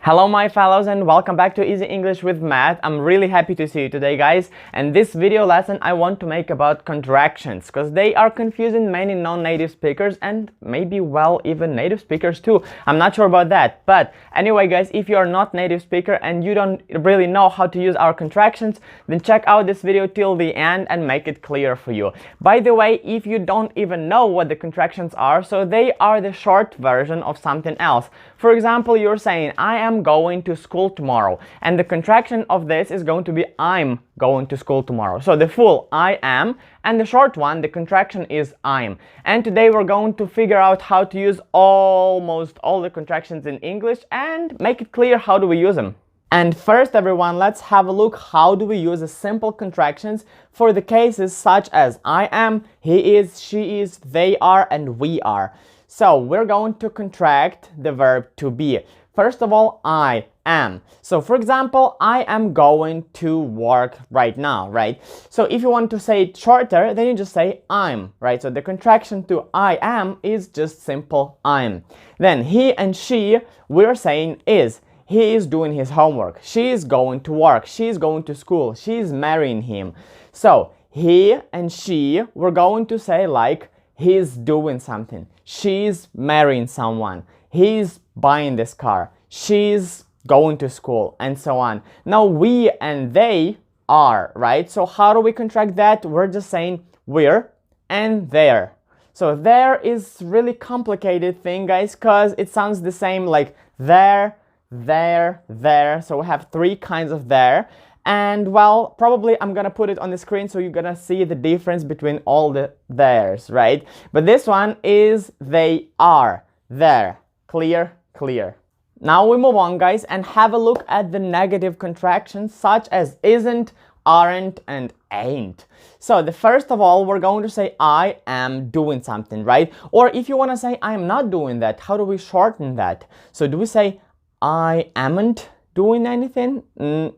Hello my fellows and welcome back to Easy English with Matt. I'm really happy to see you today, guys. And this video lesson I want to make about contractions because they are confusing many non-native speakers and maybe even native speakers too. I'm not sure about that. But anyway, guys, if you are not native speaker and you don't really know how to use our contractions, then check out this video till the end and make it clear for you. By the way, if you don't even know what the contractions are, so they are the short version of something else. For example, you're saying, I am going to school tomorrow. And the contraction of this is going to be I'm going to school tomorrow. So the full I am, and the short one, the contraction is I'm. And today we're going to figure out how to use almost all the contractions in English and make it clear how do we use them. And first, everyone, let's have a look how do we use the simple contractions for the cases such as I am, he is, she is, they are, and we are. So we're going to contract the verb to be. First of all, I am. So for example, I am going to work right now, right? So if you want to say it shorter, then you just say I'm, right? So the contraction to I am is just simple I'm. Then he and she, we're saying is. He is doing his homework. She is going to work. She is going to school. She is marrying him. So he and she, we're going to say like he's doing something. She's marrying someone. He's buying this car. She's going to school, and so on. Now we and they are, right? So how do we contract that? We're just saying we're and they're. So there is really complicated thing, guys, because it sounds the same like there, there. So we have three kinds of there. And well, probably I'm gonna put it on the screen so you're gonna see the difference between all the theirs, right? But this one is they are, there, clear. Now we move on, guys, and have a look at the negative contractions such as isn't, aren't, and ain't. So the first of all, we're going to say I am doing something, right? Or if you want to say I am not doing that, how do we shorten that? So do we say I amn't doing anything?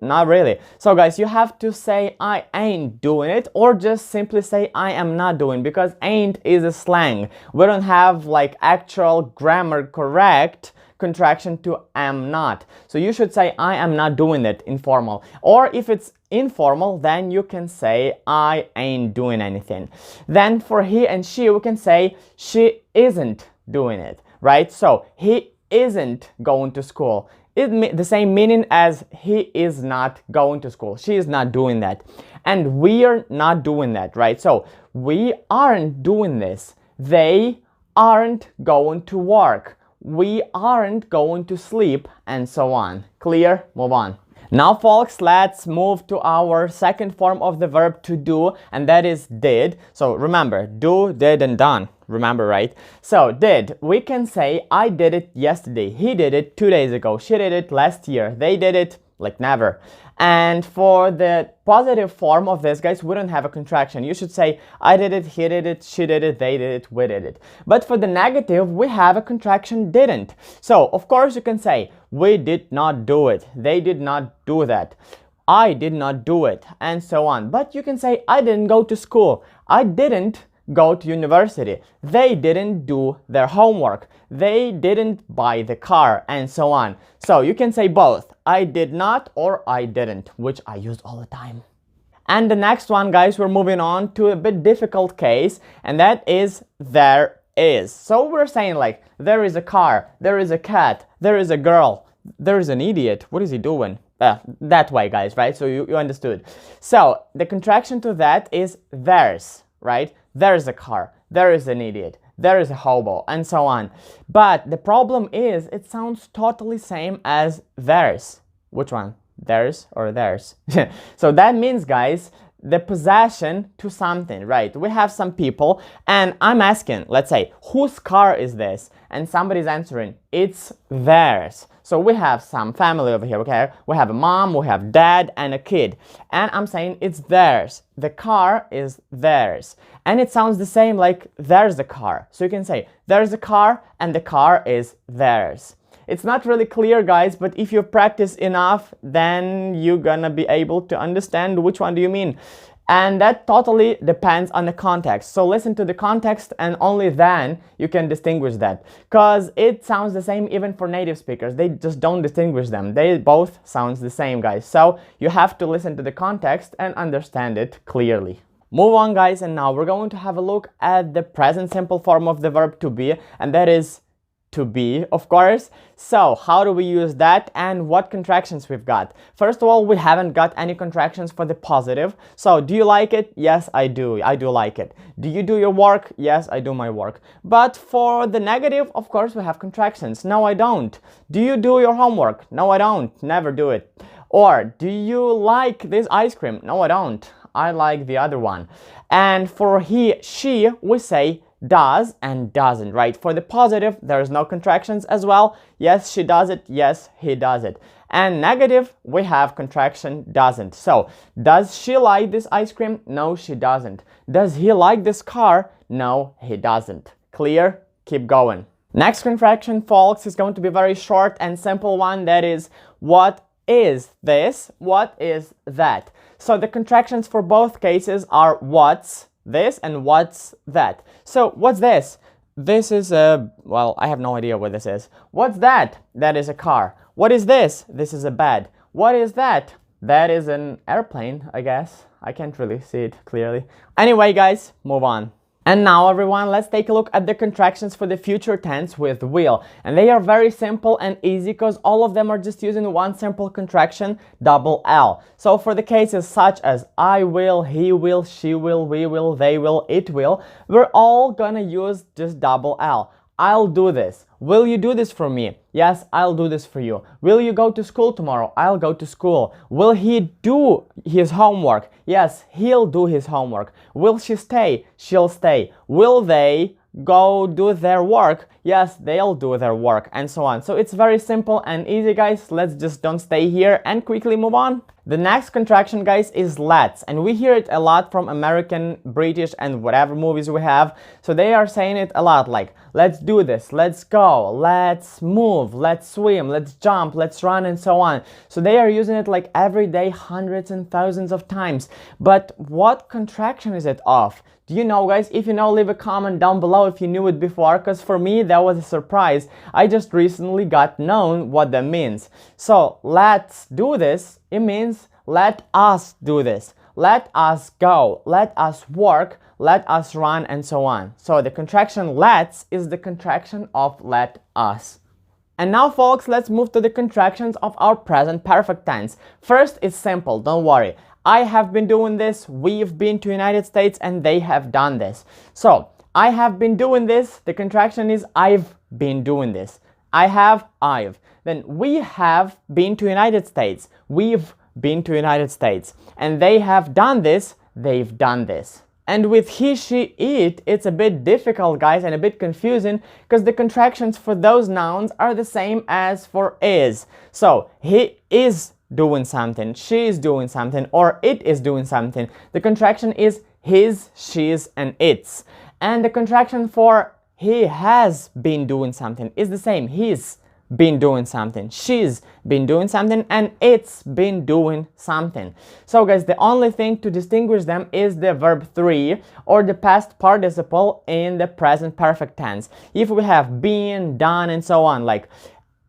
Not really. So guys, you have to say I ain't doing it, or just simply say I am not doing, because ain't is a slang. We don't have like actual grammar correct contraction to am not. So you should say I am not doing it, informal. Or if it's informal, then you can say I ain't doing anything. Then for he and she, we can say she isn't doing it, right? So he isn't going to school. The same meaning as he is not going to school. She is not doing that. And we are not doing that, right? So we aren't doing this. They aren't going to work. We aren't going to sleep, and so on. Clear? Move on. Now, folks, let's move to our second form of the verb to do, and that is did. So remember, do, did, and done. Remember, right? So did, we can say I did it yesterday. He did it 2 days ago. She did it last year. They did it like never. And for the positive form of this, guys, we don't have a contraction. You should say I did it, he did it, she did it, they did it, we did it. But for the negative, we have a contraction didn't. So of course you can say we did not do it, they did not do that, I did not do it, and so on. But you can say I didn't go to school, I didn't go to university, they didn't do their homework, they didn't buy the car, and so on. So you can say both, I did not or I didn't, which I use all the time. And the next one, guys, we're moving on to a bit difficult case, and that is there is. So we're saying like there is a car, there is a cat, there is a girl, there is an idiot. What is he doing? That way, guys, right? So you understood. So the contraction to that is there's, right? There is a car, there is an idiot, there is a hobo, and so on. But the problem is it sounds totally same as theirs. Which one? Theirs or theirs? So that means, guys, the possession to something, right? We have some people and I'm asking, let's say, whose car is this? And somebody's answering, it's theirs. So we have some family over here, okay? We have a mom, we have dad, and a kid. And I'm saying it's theirs. The car is theirs. And it sounds the same like there's the car. So you can say there's a car and the car is theirs. It's not really clear, guys, but if you practice enough, then you're gonna be able to understand which one do you mean. And that totally depends on the context. So listen to the context and only then you can distinguish that. Because it sounds the same even for native speakers. They just don't distinguish them. They both sound the same, guys. So you have to listen to the context and understand it clearly. Move on, guys, and now we're going to have a look at the present simple form of the verb to be, and that is to be, of course. So how do we use that and what contractions we've got? First of all, we haven't got any contractions for the positive. So do you like it? Yes, I do. I do like it. Do you do your work? Yes, I do my work. But for the negative, of course, we have contractions. No, I don't. Do you do your homework? No, I don't. Never do it. Or do you like this ice cream? No, I don't. I like the other one. And for he, she, we say does and doesn't, right? For the positive, there's no contractions as well. Yes, she does it. Yes, he does it. And negative, we have contraction doesn't. So, does she like this ice cream? No, she doesn't. Does he like this car? No, he doesn't. Clear? Keep going. Next contraction, folks, is going to be very short and simple one. That is, what is this? What is that? So the contractions for both cases are what's this and what's that. So what's this? This is a, well, I have no idea what this is. What's that? That is a car. What is this? This is a bed. What is that? That is an airplane, I guess. I can't really see it clearly. Anyway, guys, move on. And now, everyone, let's take a look at the contractions for the future tense with will. And they are very simple and easy because all of them are just using one simple contraction, double L. So for the cases such as I will, he will, she will, we will, they will, it will, we're all gonna use just double L. I'll do this. Will you do this for me? Yes, I'll do this for you. Will you go to school tomorrow? I'll go to school. Will he do his homework? Yes, he'll do his homework. Will she stay? She'll stay. Will they go do their work? Yes, they'll do their work, and so on. So it's very simple and easy, guys. Let's just don't stay here and quickly move on. The next contraction, guys, is let's, and we hear it a lot from American, British, and whatever movies we have. So they are saying it a lot, like, let's do this, let's go, let's move, let's swim, let's jump, let's run, and so on. So they are using it like every day, hundreds and thousands of times. But what contraction is it of? Do you know, guys? If you know, leave a comment down below if you knew it before, because for me that was a surprise. I just recently got known what that means. So let's do this, it means let us do this, let us go, let us work, let us run, and so on. So the contraction let's is the contraction of let us. And now, folks, let's move to the contractions of our present perfect tense. First, it's simple, don't worry. I have been doing this, we've been to United States, and they have done this. So, I have been doing this, the contraction is I've been doing this. I have, I've. Then we have been to United States, we've been to United States. And they have done this, they've done this. And with he, she, it, it's a bit difficult, guys, and a bit confusing because the contractions for those nouns are the same as for is. So, he is doing something, she is doing something, or it is doing something. The contraction is his, she's, and its. And the contraction for he has been doing something is the same. He's been doing something, she's been doing something, and it's been doing something. So, guys, the only thing to distinguish them is the verb 3 or the past participle in the present perfect tense. If we have been, done, and so on, like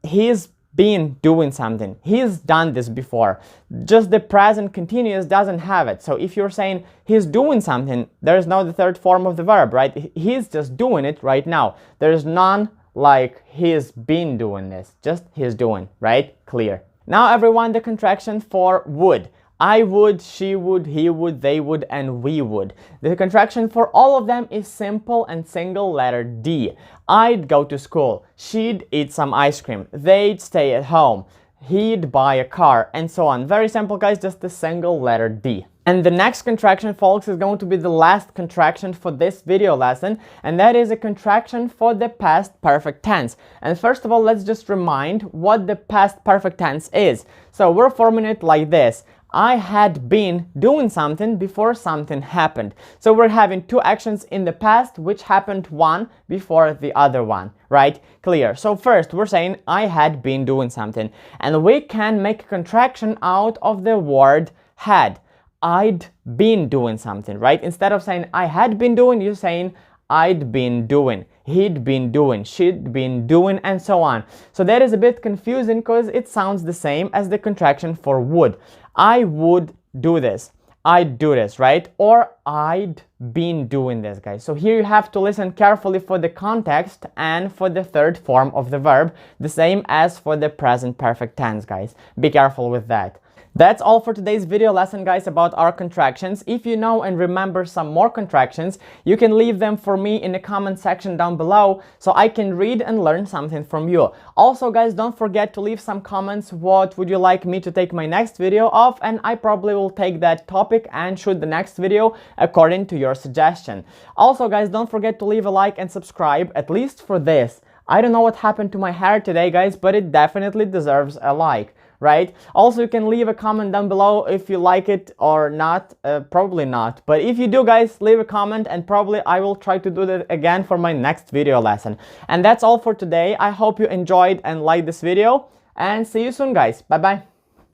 he's been doing something, he's done this before, just the present continuous doesn't have it. So if you're saying he's doing something, there's no the third form of the verb, right? He's just doing it right now. There's none like he's been doing this, just he's doing, right? Clear. Now, everyone, the contraction for would. I would, she would, he would, they would, and we would. The contraction for all of them is simple and single letter D. I'd go to school, she'd eat some ice cream, they'd stay at home, he'd buy a car, and so on. Very simple, guys, just a single letter D. And the next contraction, folks, is going to be the last contraction for this video lesson, and that is a contraction for the past perfect tense. And first of all, let's just remind what the past perfect tense is. So we're forming it like this. I had been doing something before something happened. So we're having two actions in the past which happened one before the other one, right? Clear. So first we're saying I had been doing something, and we can make a contraction out of the word had. I'd been doing something, right? Instead of saying I had been doing, you're saying I'd been doing, he'd been doing, she'd been doing, and so on. So that is a bit confusing because it sounds the same as the contraction for would. I would do this, I'd do this, right? Or I'd been doing this, guys. So here you have to listen carefully for the context and for the third form of the verb, the same as for the present perfect tense, guys. Be careful with that. That's all for today's video lesson, guys, about our contractions. If you know and remember some more contractions, you can leave them for me in the comment section down below so I can read and learn something from you. Also, guys, don't forget to leave some comments. What would you like me to take my next video of? And I probably will take that topic and shoot the next video according to your suggestion. Also, guys, don't forget to leave a like and subscribe, at least for this. I don't know what happened to my hair today, guys, but it definitely deserves a like. Right? Also, you can leave a comment down below if you like it or not. Probably not, but if you do, guys, leave a comment and probably I will try to do that again for my next video lesson. And that's all for today. I hope you enjoyed and liked this video, and see you soon, guys. Bye bye.